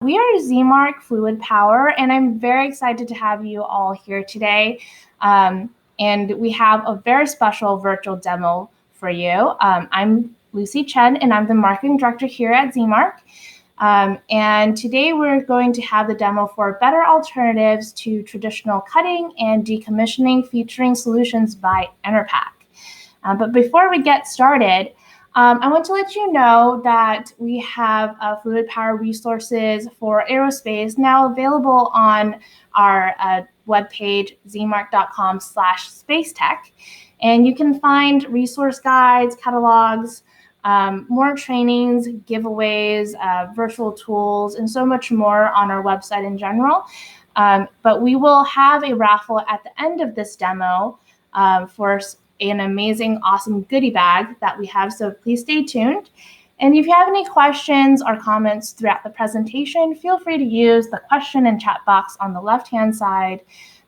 We are ZMark Fluid Power, and I'm very excited to have you all here today. And we have a very special virtual demo for you. I'm Lucy Chen, and I'm the marketing director here at ZMark. And today we're going to have the demo for better alternatives to traditional cutting and decommissioning, featuring solutions by Enerpac. But before we get started, I want to let you know that we have fluid power resources for aerospace now available on our webpage, zmark.com/spacetech. And you can find resource guides, catalogs, more trainings, giveaways, virtual tools, and so much more on our website in general. But we will have a raffle at the end of this demo for an amazing, awesome goodie bag that we have, so please stay tuned. And if you have any questions or comments throughout the presentation, feel free to use the question and chat box on the left-hand side.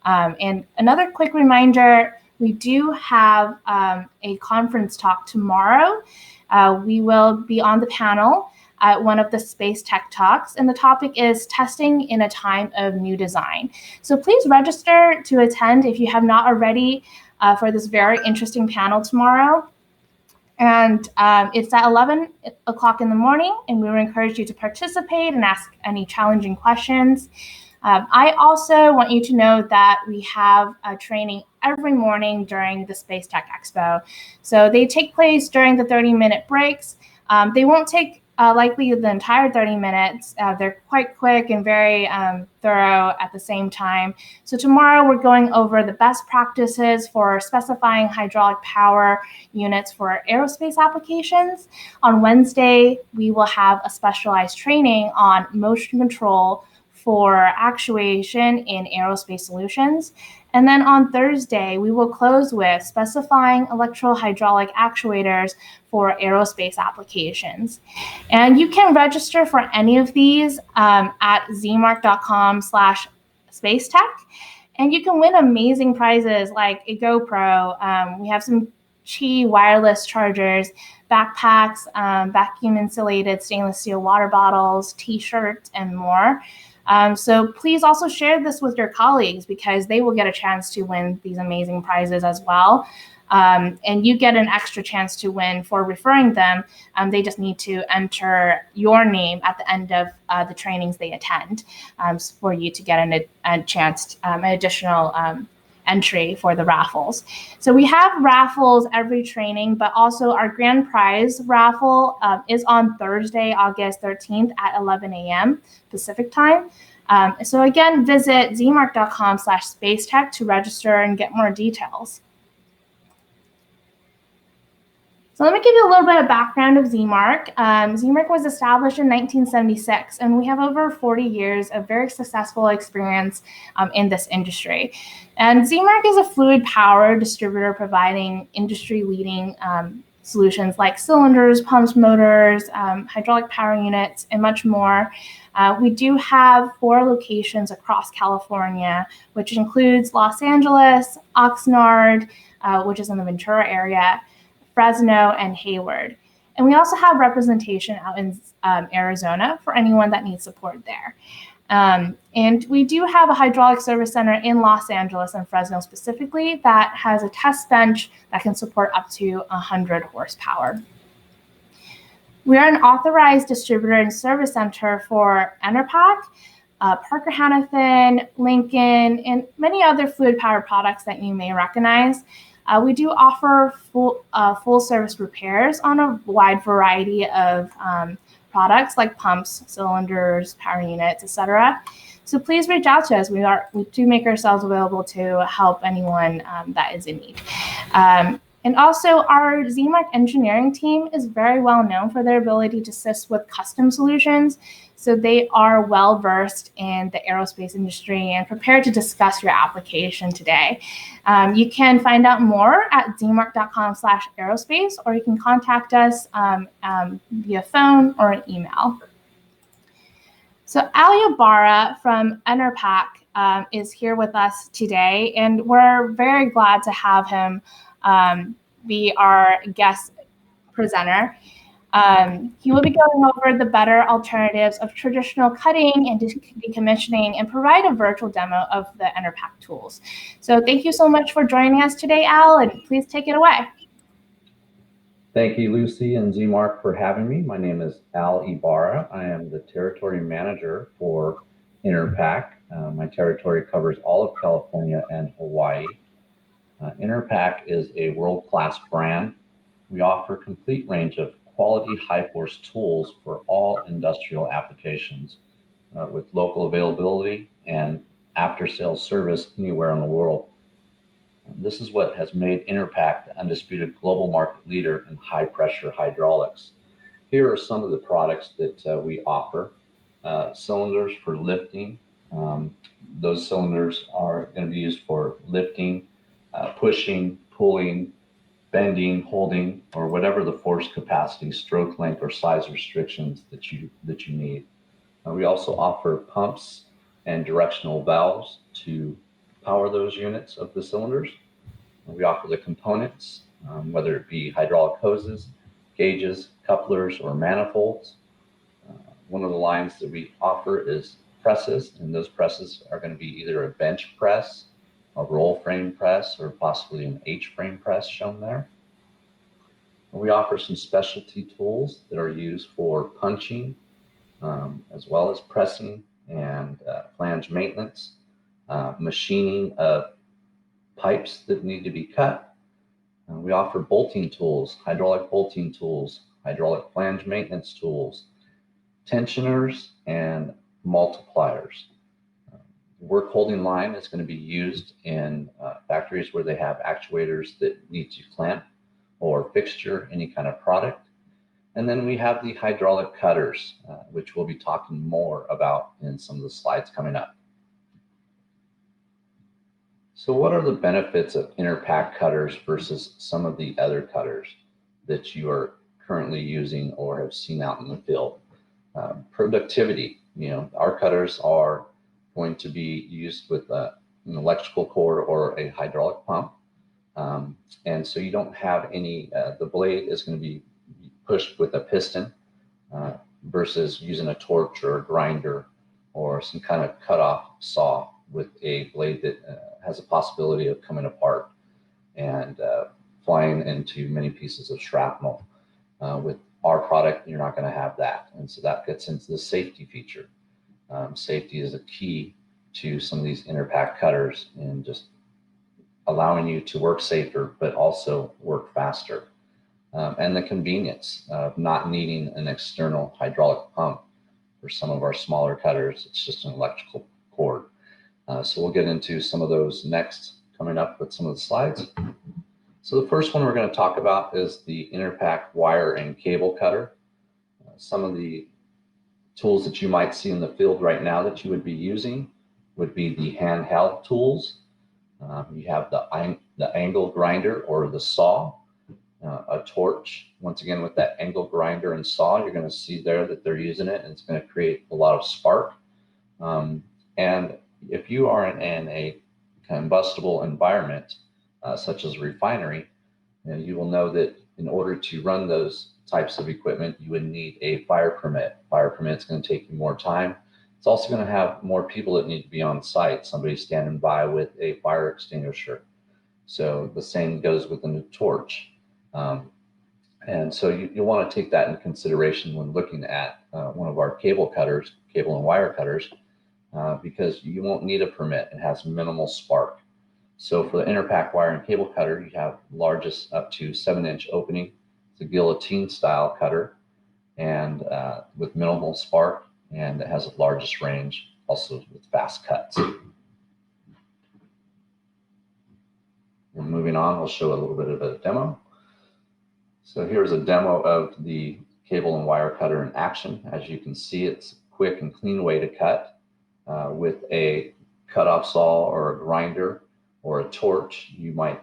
And another quick reminder, we do have a conference talk tomorrow. We will be on the panel at one of the Space Tech Talks, and the topic is testing in a time of new design. So please register to attend if you have not already for this very interesting panel tomorrow. And it's at 11 o'clock in the morning, and we would encourage you to participate and ask any challenging questions. I also want you to know that we have a training every morning during the Space Tech Expo. So they take place during the 30-minute breaks. They won't take likely the entire 30 minutes. They're quite quick and very thorough at the same time. So tomorrow we're going over the best practices for specifying hydraulic power units for aerospace applications. On Wednesday, we will have a specialized training on motion control for actuation in aerospace solutions. And then on Thursday, we will close with specifying electrohydraulic actuators for aerospace applications. And you can register for any of these at zmark.com/spacetech. And you can win amazing prizes like a GoPro. We have some Qi wireless chargers, backpacks, vacuum insulated stainless steel water bottles, t-shirts, and more. So please also share this with your colleagues, because they will get a chance to win these amazing prizes as well. And you get an extra chance to win for referring them. They just need to enter your name at the end of the trainings they attend for you to get a chance, an additional entry for the raffles. So we have raffles every training, but also our grand prize raffle is on Thursday, August 13th at 11 a.m. Pacific time. So again, visit zmark.com/spacetech to register and get more details. So let me give you a little bit of background of ZMark. ZMark was established in 1976, and we have over 40 years of very successful experience in this industry. And ZMark is a fluid power distributor providing industry-leading solutions like cylinders, pumps, motors, hydraulic power units, and much more. We do have 4 locations across California, which includes Los Angeles, Oxnard, which is in the Ventura area, Fresno, and Hayward. And we also have representation out in Arizona for anyone that needs support there. And we do have a hydraulic service center in Los Angeles and Fresno specifically that has a test bench that can support up to 100 horsepower. We are an authorized distributor and service center for Enerpac, Parker Hannifin, Lincoln, and many other fluid power products that you may recognize. We do offer full service repairs on a wide variety of products like pumps, cylinders, power units, etc. So please reach out to us. We do make ourselves available to help anyone that is in need. And also, our ZMark engineering team is very well known for their ability to assist with custom solutions. So they are well versed in the aerospace industry and prepared to discuss your application today. You can find out more at zmark.com/aerospace, or you can contact us via phone or an email. So Ali Ibarra from Enerpac is here with us today, and we're very glad to have him be our guest presenter. He will be going over the better alternatives of traditional cutting and decommissioning and provide a virtual demo of the Interpack tools. So thank you so much for joining us today, Al, and please take it away. Thank you, Lucy and ZMark, for having me. My name is Al Ibarra. I am the territory manager for Interpack. My territory covers all of California and Hawaii. Interpack is a world-class brand. We offer a complete range of quality high-force tools for all industrial applications with local availability and after-sales service anywhere in the world. This is what has made Interpack the undisputed global market leader in high-pressure hydraulics. Here are some of the products that we offer. Cylinders for lifting. Those cylinders are going to be used for lifting, pushing, pulling, bending, holding, or whatever the force capacity, stroke length, or size restrictions that you need. We also offer pumps and directional valves to power those units of the cylinders. We offer the components, whether it be hydraulic hoses, gauges, couplers, or manifolds. One of the lines that we offer is presses, and those presses are going to be either a bench press, a roll frame press, or possibly an H-frame press shown there. And we offer some specialty tools that are used for punching, as well as pressing and flange maintenance, machining of pipes that need to be cut. We offer bolting tools, hydraulic bolting tools, hydraulic flange maintenance tools, tensioners, and multipliers. The work holding line is going to be used in factories where they have actuators that need to clamp or fixture any kind of product. And then we have the hydraulic cutters, which we'll be talking more about in some of the slides coming up. So what are the benefits of Interpack cutters versus some of the other cutters that you are currently using or have seen out in the field? Productivity, our cutters are going to be used with an electrical cord or a hydraulic pump. And so you don't have any, the blade is going to be pushed with a piston versus using a torch or a grinder or some kind of cutoff saw with a blade that has a possibility of coming apart and flying into many pieces of shrapnel. With our product, you're not going to have that. And so that gets into the safety feature. Safety is a key to some of these Interpack cutters and just allowing you to work safer, but also work faster. And the convenience of not needing an external hydraulic pump for some of our smaller cutters. It's just an electrical cord. So we'll get into some of those next, coming up with some of the slides. So the first one we're going to talk about is the Interpack wire and cable cutter. Some of the tools that you might see in the field right now that you would be using would be the handheld tools. You have the angle grinder or the saw, a torch. Once again, with that angle grinder and saw, you're going to see there that they're using it, and it's going to create a lot of spark. And if you are in a combustible environment, such as a refinery, you will know that in order to run those types of equipment, you would need a fire permit. Fire permit's going to take you more time. It's also going to have more people that need to be on site, somebody standing by with a fire extinguisher. So the same goes with the torch. And so you'll want to take that into consideration when looking at one of our cable and wire cutters, because you won't need a permit. It has minimal spark. So for the Interpack wire and cable cutter, you have largest up to 7-inch opening. It's a guillotine style cutter and with minimal spark, and it has the largest range, also with fast cuts. And moving on, we'll show a little bit of a demo. So here's a demo of the cable and wire cutter in action. As you can see, it's a quick and clean way to cut with a cutoff saw or a grinder or a torch. You might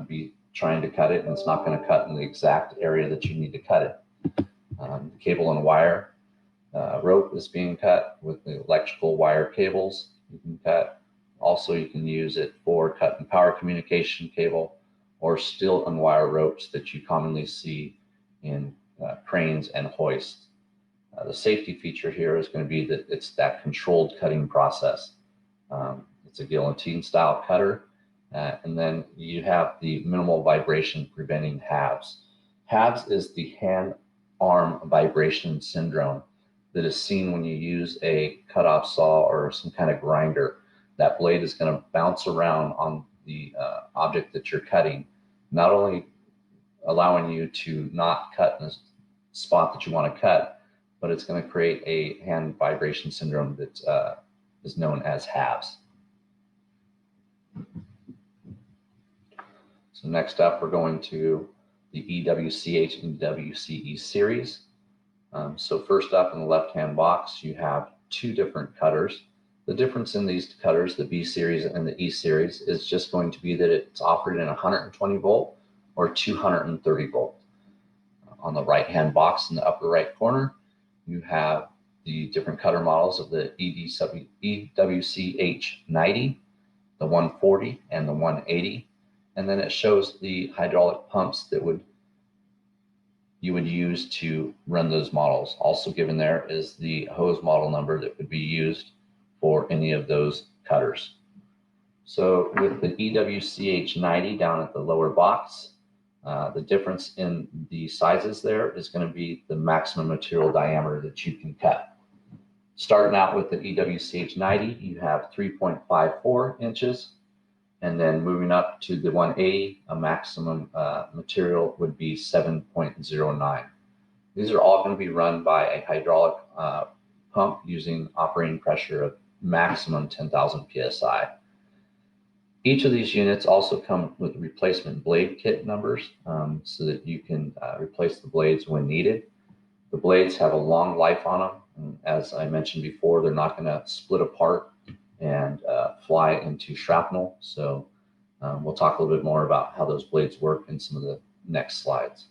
be trying to cut it and it's not going to cut in the exact area that you need to cut it. The cable and wire rope is being cut with the electrical wire cables you can cut. Also, you can use it for cut and power communication cable or steel and wire ropes that you commonly see in cranes and hoists. The safety feature here is going to be that it's that controlled cutting process. It's a guillotine style cutter. And then you have the minimal vibration preventing halves. Halves is the hand-arm vibration syndrome that is seen when you use a cutoff saw or some kind of grinder. That blade is going to bounce around on the object that you're cutting, not only allowing you to not cut in the spot that you want to cut, but it's going to create a hand vibration syndrome that is known as halves. So next up, we're going to the EWCH and WCE series. So first up in the left-hand box, you have two different cutters. The difference in these cutters, the B series and the E series, is just going to be that it's offered in 120 volt or 230 volt. On the right-hand box in the upper right corner, you have the different cutter models of the EWCH 90, the 140, and the 180. And then it shows the hydraulic pumps that you would use to run those models. Also given there is the hose model number that would be used for any of those cutters. So with the EWCH 90 down at the lower box, the difference in the sizes there is going to be the maximum material diameter that you can cut. Starting out with the EWCH 90, you have 3.54 inches. And then moving up to the 180, a maximum material would be 7.09. These are all going to be run by a hydraulic pump using operating pressure of maximum 10,000 PSI. Each of these units also come with replacement blade kit numbers so that you can replace the blades when needed. The blades have a long life on them. And as I mentioned before, they're not going to split apart and fly into shrapnel. So we'll talk a little bit more about how those blades work in some of the next slides.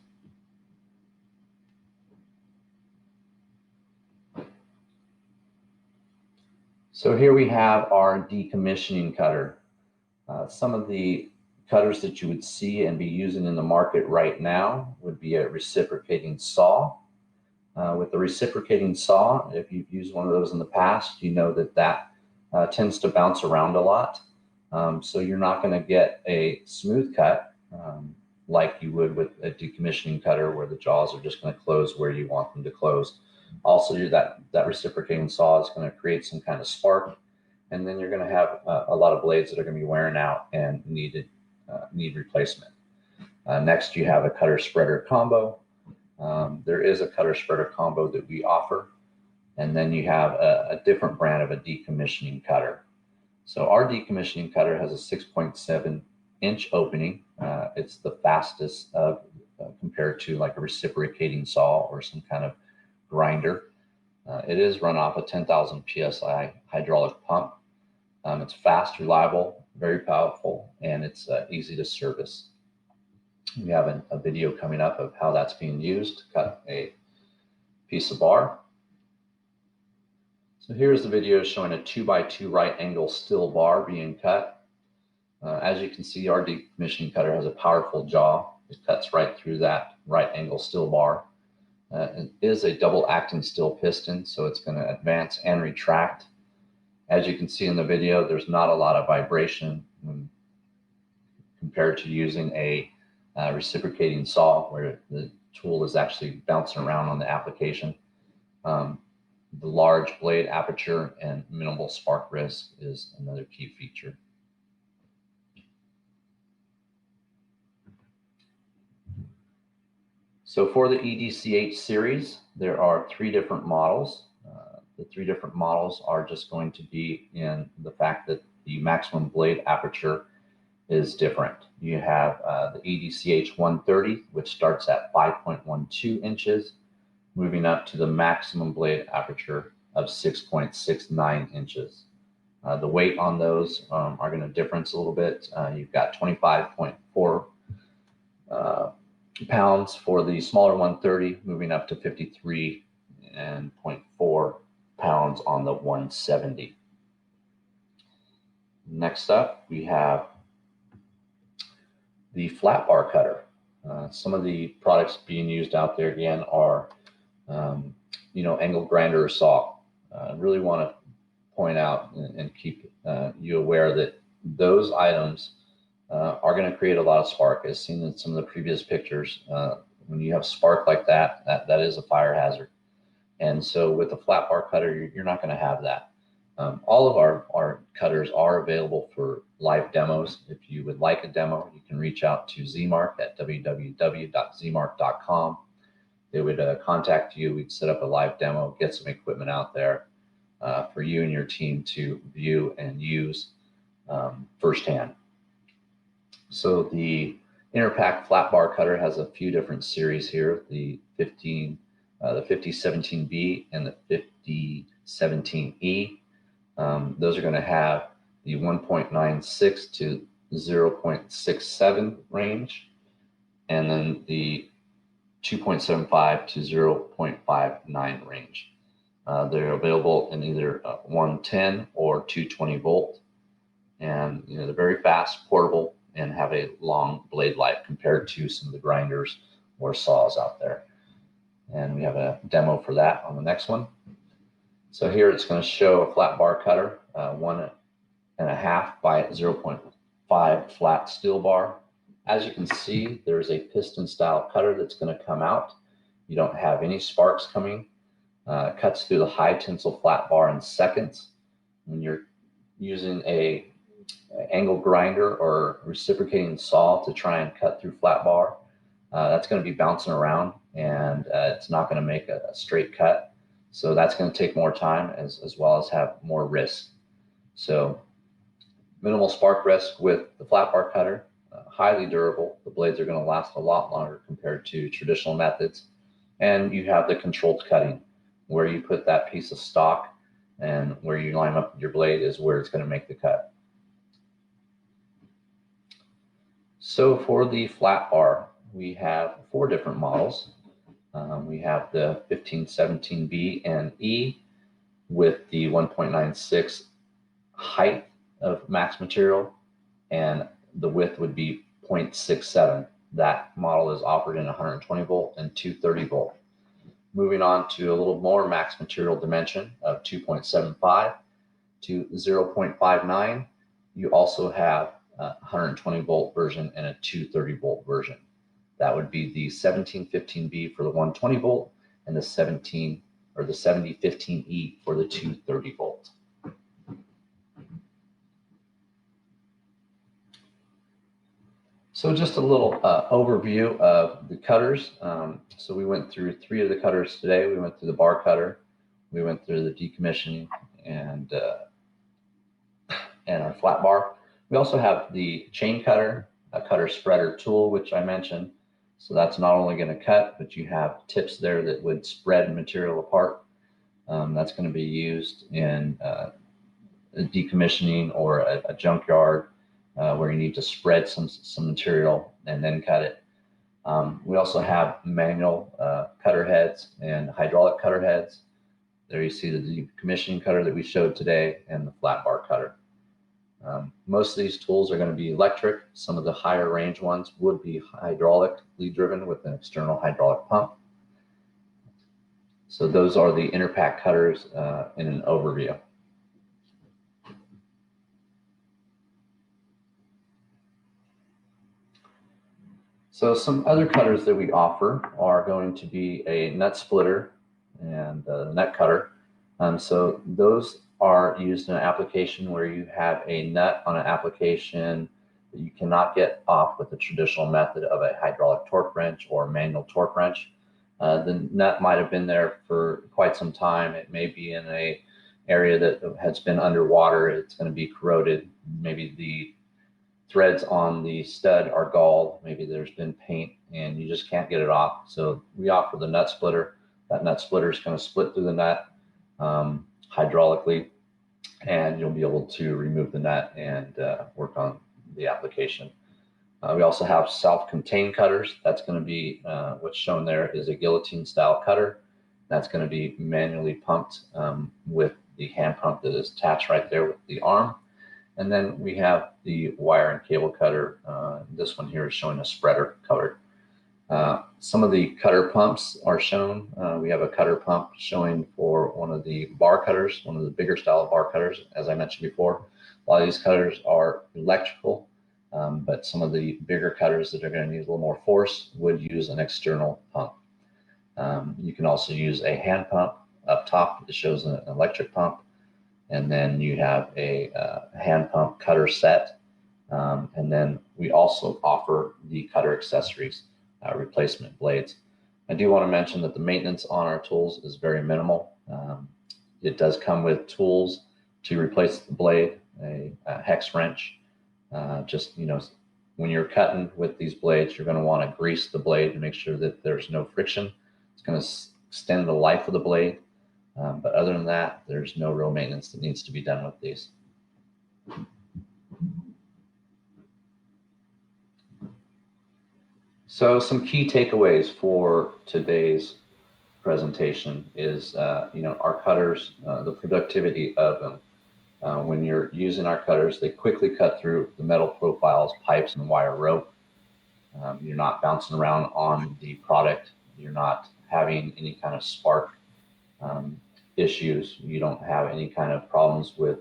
So here we have our decommissioning cutter. Some of the cutters that you would see and be using in the market right now would be a reciprocating saw. With the reciprocating saw, if you've used one of those in the past, you know that tends to bounce around a lot. So you're not going to get a smooth cut like you would with a decommissioning cutter where the jaws are just going to close where you want them to close. Also, that reciprocating saw is going to create some kind of spark, and then you're going to have a lot of blades that are going to be wearing out and need replacement. Next, you have a cutter spreader combo. There is a cutter spreader combo that we offer. And then you have a different brand of a decommissioning cutter. So our decommissioning cutter has a 6.7 inch opening. It's the fastest compared to like a reciprocating saw or some kind of grinder. It is run off a 10,000 PSI hydraulic pump. It's fast, reliable, very powerful, and it's easy to service. We have a video coming up of how that's being used to cut a piece of bar. So here's the video showing a 2x2 right angle steel bar being cut. As you can see, our decommissioning cutter has a powerful jaw. It cuts right through that right angle steel bar. It is a double acting steel piston, so it's going to advance and retract. As you can see in the video, there's not a lot of vibration compared to using a reciprocating saw where the tool is actually bouncing around on the application. The large blade aperture and minimal spark risk is another key feature. So for the EDCH series, there are three different models. The three different models are just going to be in the fact that the maximum blade aperture is different. You have the EDCH 130, which starts at 5.12 inches, moving up to the maximum blade aperture of 6.69 inches. The weight on those are going to difference a little bit. You've got 25.4 pounds for the smaller 130, moving up to 53.4 pounds on the 170. Next up, we have the flat bar cutter. Some of the products being used out there again are, angle grinder or saw. I really want to point out and keep you aware that those items are going to create a lot of spark, as seen in some of the previous pictures. When you have spark like that, that is a fire hazard. And so with a flat bar cutter, you're not going to have that. All of our cutters are available for live demos. If you would like a demo, you can reach out to Zmark at www.zmark.com. They would contact you. We'd set up a live demo, get some equipment out there for you and your team to view and use firsthand. So the Interpack flat bar cutter has a few different series here: the 5017B and the 5017E. Those are going to have the 1.96 to 0.67 range, and then the 2.75 to 0.59 range. They're available in either 110 or 220 volt, and they're very fast, portable, and have a long blade life compared to some of the grinders or saws out there. And we have a demo for that on the next one. So here it's going to show a flat bar cutter, 1.5 by 0.5 flat steel bar. As you can see, there's a piston style cutter that's going to come out. You don't have any sparks coming. Cuts through the high tensile flat bar in seconds. When you're using a angle grinder or reciprocating saw to try and cut through flat bar, that's going to be bouncing around, and it's not going to make a straight cut. So that's going to take more time as well as have more risk. So minimal spark risk with the flat bar cutter, highly durable. The blades are going to last a lot longer compared to traditional methods. And you have the controlled cutting, where you put that piece of stock and where you line up your blade is where it's going to make the cut. So for the flat bar, we have 4 different models. We have the 1517B and E with the 1.96 height of max material, and the width would be 0.67. That model is offered in 120 volt and 230 volt. Moving on to a little more max material dimension of 2.75 to 0.59, you also have a 120 volt version and a 230 volt version. That would be the 1715B for the 120 volt and the 7015E for the 230 volt. So just a little overview of the cutters. So we went through 3 of the cutters today. We went through the bar cutter, we went through the decommissioning, and our flat bar. We also have the chain cutter, a cutter spreader tool, which I mentioned. So that's not only going to cut, but you have tips there that would spread material apart. That's going to be used in decommissioning or a junkyard where you need to spread some material and then cut it. We also have manual cutter heads and hydraulic cutter heads. There you see the decommissioning cutter that we showed today and the flat bar cutter. Most of these tools are going to be electric. Some of the higher range ones would be hydraulically driven with an external hydraulic pump. So those are the Interpack cutters in an overview. So some other cutters that we offer are going to be a nut splitter and a nut cutter. So those are used in an application where you have a nut on an application that you cannot get off with the traditional method of a hydraulic torque wrench or manual torque wrench. The nut might have been there for quite some time. It may be in an area that has been underwater. It's going to be corroded. Maybe the threads on the stud are galled. Maybe there's been paint and you just can't get it off. So we offer the nut splitter. That nut splitter is going to split through the nut hydraulically, and you'll be able to remove the nut and work on the application. We also have self-contained cutters. That's going to be what's shown there is a guillotine style cutter. That's going to be manually pumped with the hand pump that is attached right there with the arm. And then we have the wire and cable cutter. This one here is showing a spreader cutter. Some of the cutter pumps are shown. We have a cutter pump showing for one of the bar cutters, one of the bigger style of bar cutters. As I mentioned before, a lot of these cutters are electrical, but some of the bigger cutters that are going to need a little more force would use an external pump. You can also use a hand pump up top that shows an electric pump, and then you have a hand pump cutter set, and then we also offer the cutter accessories, replacement blades. I do want to mention that the maintenance on our tools is very minimal. It does come with tools to replace the blade, a hex wrench. Just, when you're cutting with these blades, you're going to want to grease the blade to make sure that there's no friction. It's going to extend the life of the blade. But other than that, there's no real maintenance that needs to be done with these. So some key takeaways for today's presentation is, our cutters, the productivity of them. When you're using our cutters, they quickly cut through the metal profiles, pipes, and wire rope. You're not bouncing around on the product. You're not having any kind of spark issues. You don't have any kind of problems with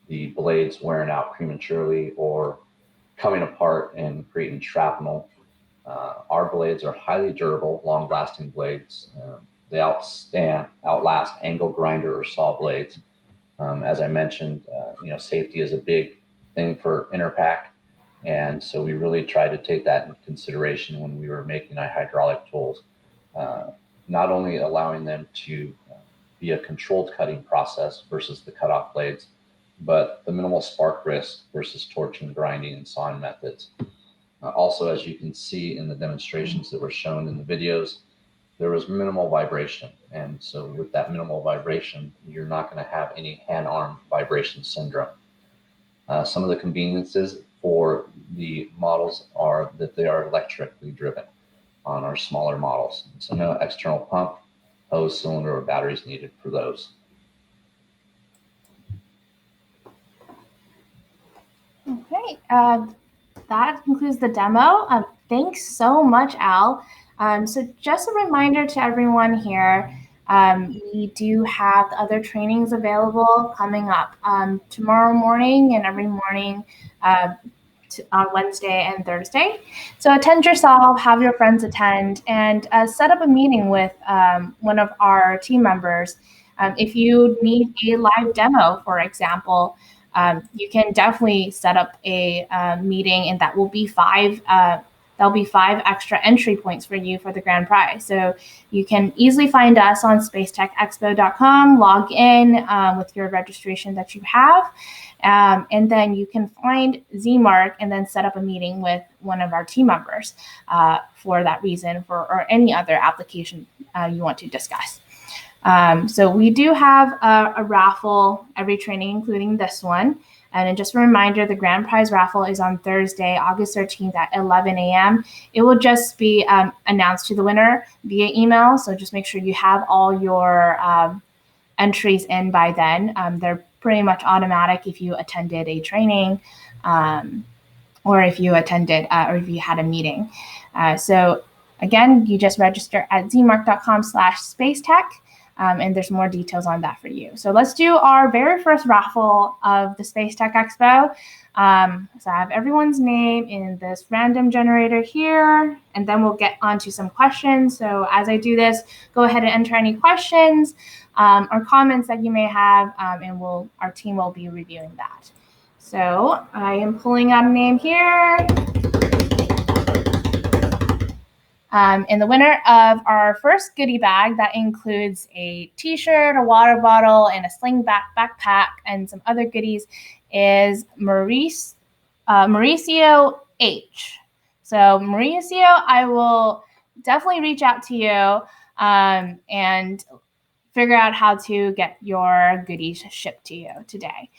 the blades wearing out prematurely or coming apart and creating shrapnel. Our blades are highly durable, long-lasting blades. They outlast angle grinder or saw blades. As I mentioned, safety is a big thing for Interpack, and so we really tried to take that into consideration when we were making our hydraulic tools. Not only allowing them to be a controlled cutting process versus the cutoff blades, but the minimal spark risk versus torching, grinding, and sawing methods. Also, as you can see in the demonstrations that were shown in the videos, there was minimal vibration. And so with that minimal vibration, you're not going to have any hand-arm vibration syndrome. Some of the conveniences for the models are that they are electrically driven on our smaller models. So no external pump, hose, cylinder, or batteries needed for those. Okay, that concludes the demo. Thanks so much, Al. So just a reminder to everyone here, we do have other trainings available coming up tomorrow morning and every morning on Wednesday and Thursday. So attend yourself, have your friends attend, and set up a meeting with one of our team members. If you need a live demo, for example, you can definitely set up a meeting, and that will be there'll be 5 extra entry points for you for the grand prize. So you can easily find us on spacetechexpo.com, log in with your registration that you have, and then you can find ZMark and then set up a meeting with one of our team members for that reason, or any other application you want to discuss. So we do have a raffle every training, including this one. And just a reminder, the grand prize raffle is on Thursday, August 13th at 11 a.m. It will just be announced to the winner via email. So just make sure you have all your entries in by then. They're pretty much automatic if you attended a training or if you attended or if you had a meeting. So again, you just register at zmark.com/spacetech. And there's more details on that for you. So let's do our very first raffle of the Space Tech Expo. So I have everyone's name in this random generator here, and then we'll get onto some questions. So as I do this, go ahead and enter any questions or comments that you may have, and our team will be reviewing that. So I am pulling out a name here. And the winner of our first goodie bag that includes a t-shirt, a water bottle, and a sling backpack, and some other goodies is Mauricio H. So Mauricio, I will definitely reach out to you and figure out how to get your goodies shipped to you today.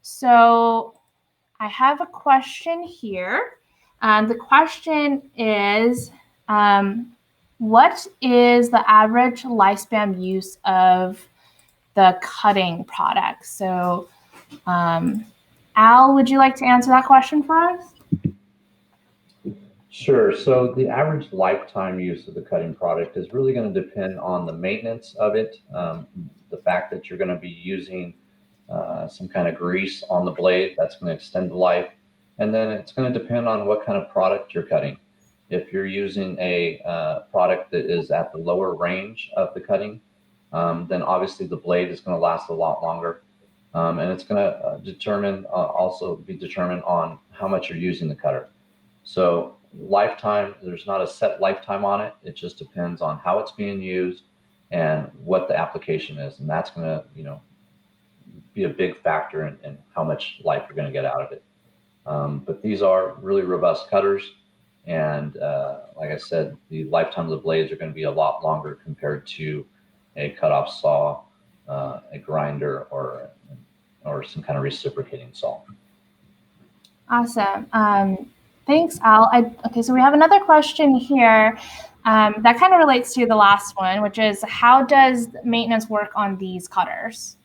So I have a question here. The question is, what is the average lifespan use of the cutting product? So, Al, would you like to answer that question for us? Sure. So the average lifetime use of the cutting product is really going to depend on the maintenance of it, the fact that you're going to be using some kind of grease on the blade that's going to extend the life, and then it's going to depend on what kind of product you're cutting. If you're using a product that is at the lower range of the cutting, then obviously the blade is going to last a lot longer, and it's going to determine also be determined on how much you're using the cutter. So lifetime, there's not a set lifetime on it. It just depends on how it's being used and what the application is, and that's going to be a big factor in how much life you're going to get out of it. But these are really robust cutters, and like I said, the lifetime of the blades are going to be a lot longer compared to a cutoff saw, a grinder, or some kind of reciprocating saw. Awesome. Thanks, Al. Okay, so we have another question here that kind of relates to the last one, which is how does maintenance work on these cutters?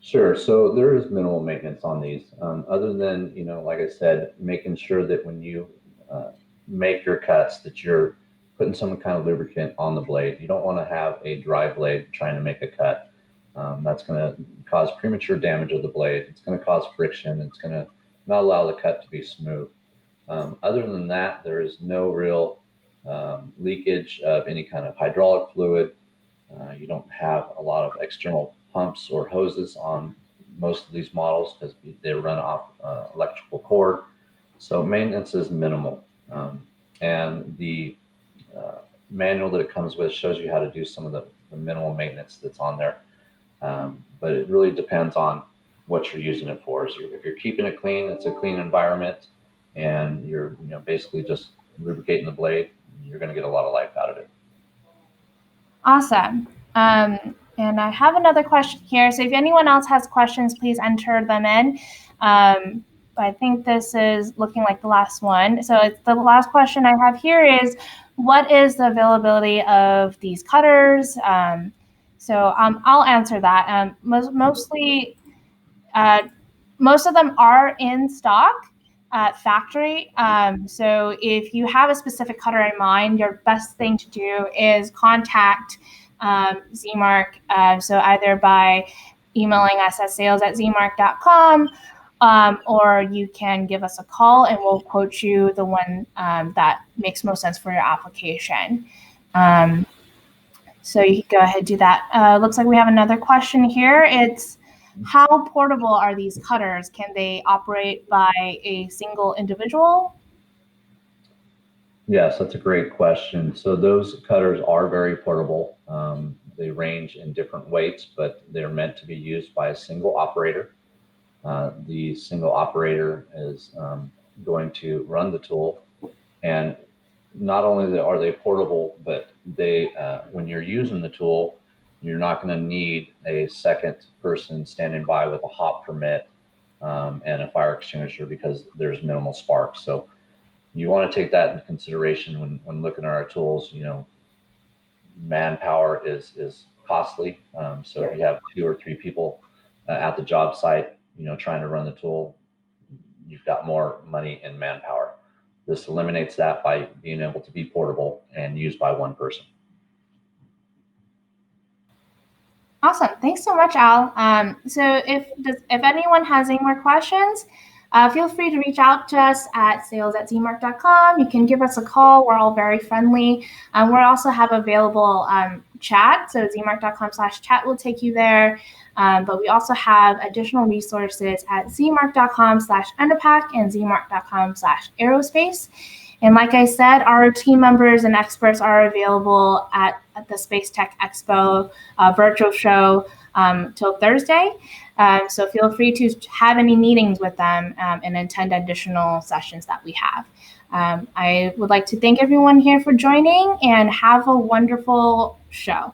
Sure. So there is minimal maintenance on these, other than, like I said, making sure that when you make your cuts that you're putting some kind of lubricant on the blade. You don't want to have a dry blade trying to make a cut. That's going to cause premature damage of the blade. It's going to cause friction. It's going to not allow the cut to be smooth. Other than that, there is no real leakage of any kind of hydraulic fluid. You don't have a lot of external pumps or hoses on most of these models because they run off electrical cord. So maintenance is minimal. And the manual that it comes with shows you how to do some of the minimal maintenance that's on there. But it really depends on what you're using it for. So if you're keeping it clean, it's a clean environment, and you're basically just lubricating the blade, you're going to get a lot of life out of it. Awesome. And I have another question here. So if anyone else has questions, please enter them in. But I think this is looking like the last one. So it's the last question I have here is, what is the availability of these cutters? So I'll answer that. Mostly, most of them are in stock at factory. So if you have a specific cutter in mind, your best thing to do is contact Zmark. So either by emailing us at sales@zmark.com, or you can give us a call and we'll quote you the one that makes most sense for your application. So you can go ahead and do that. Looks like we have another question here. It's, how portable are these cutters? Can they operate by a single individual? Yes, that's a great question. So those cutters are very portable. They range in different weights, but they're meant to be used by a single operator. The single operator is going to run the tool, and not only are they portable, but they when you're using the tool, you're not going to need a second person standing by with a hot permit and a fire extinguisher because there's minimal sparks. So you want to take that into consideration when looking at our tools. Manpower is costly. So if you have 2 or 3 people at the job site, trying to run the tool, you've got more money in manpower. This eliminates that by being able to be portable and used by one person. Awesome. Thanks so much, Al. So if anyone has any more questions, feel free to reach out to us at sales@zmark.com. You can give us a call. We're all very friendly. We also have available chat. So zmark.com/chat will take you there. But we also have additional resources at zmark.com/endopack and zmark.com/aerospace. And like I said, our team members and experts are available at the Space Tech Expo virtual show till Thursday. So feel free to have any meetings with them and attend additional sessions that we have. I would like to thank everyone here for joining, and have a wonderful show.